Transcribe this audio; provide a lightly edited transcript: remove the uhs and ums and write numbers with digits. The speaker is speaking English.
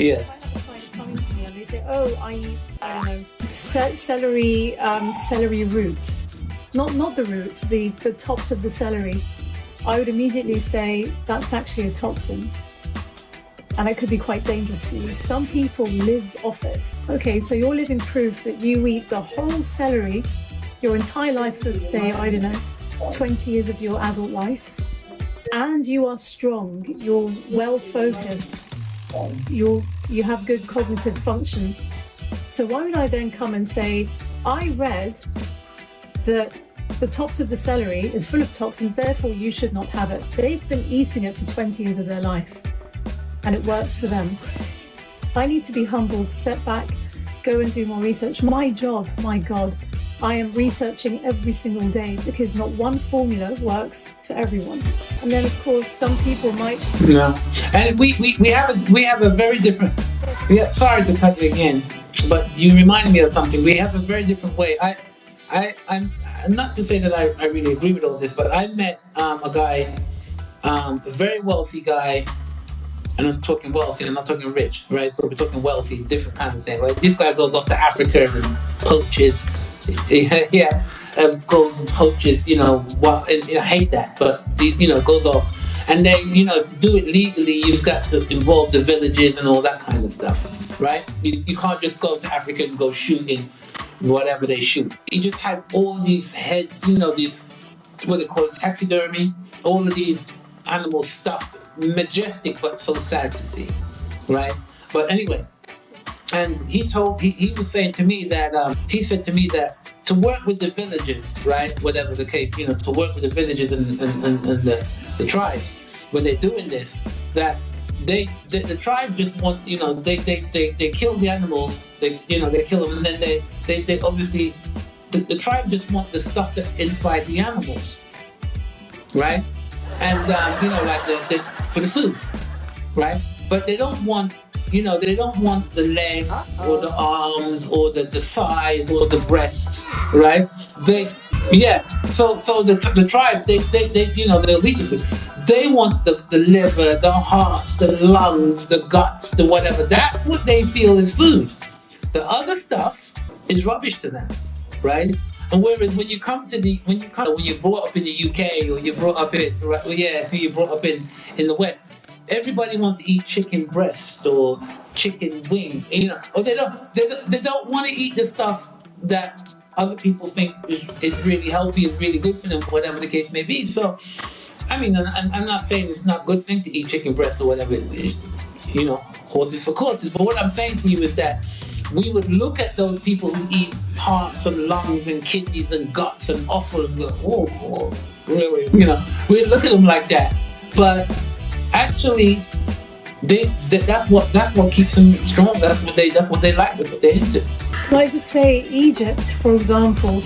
Yes. I have a client coming to me and they say, "Oh, I don't know, celery root, not the root, the tops of the celery." I would immediately say that's actually a toxin, and it could be quite dangerous for you. Some people live off it. Okay, so you're living proof that you eat the whole celery your entire life for, say, I don't know, 20 years of your adult life, and you are strong, you're well focused, you have good cognitive function. So why would I then come and say, I read that the tops of the celery is full of toxins, therefore you should not have it. They've been eating it for 20 years of their life and it works for them. I need to be humbled, step back, go and do more research. My job, my God, I am researching every single day because not one formula works for everyone. And then, of course, some people might. No, and we have a very different. Yeah, sorry to cut you again, but you reminded me of something. We have a very different way. I'm not to say that I really agree with all this, but I met a guy, a very wealthy guy, and I'm talking wealthy, I'm not talking rich, right? So we're talking wealthy, different kinds of thing, right? This guy goes off to Africa and poaches. Yeah, goes and poaches, well, and I hate that, but goes off. And then, to do it legally, you've got to involve the villages and all that kind of stuff, right? You can't just go to Africa and go shooting whatever they shoot. He just had all these heads, these, what they call it, taxidermy, all of these animal stuff, majestic but so sad to see, right? But anyway, and he was saying to me that he said to me that to work with the villages, right, whatever the case, to work with the villages and the tribes when they're doing this, that the tribes just want, they kill the animals, they kill them, and then they obviously the tribe just want the stuff that's inside the animals, right? And like for the food, right? But they don't want the legs or the arms or the thighs or the breasts, right? So the tribes they'll eat the food. They want the liver, the hearts, the lungs, the guts, the whatever. That's what they feel is food. The other stuff is rubbish to them, right? And whereas when you're brought up in the UK or you're brought up in the West, everybody wants to eat chicken breast or chicken wing, or they don't want to eat the stuff that other people think is really healthy, is really good for them, whatever the case may be. So, I mean, I'm not saying it's not a good thing to eat chicken breast or whatever it is, horses for courses. But what I'm saying to you is that we would look at those people who eat hearts and lungs and kidneys and guts and offal and go, oh, really? We look at them like that. But actually, that's what keeps them strong. That's what they like. That's what they're into. Can I just say, Egypt, for example,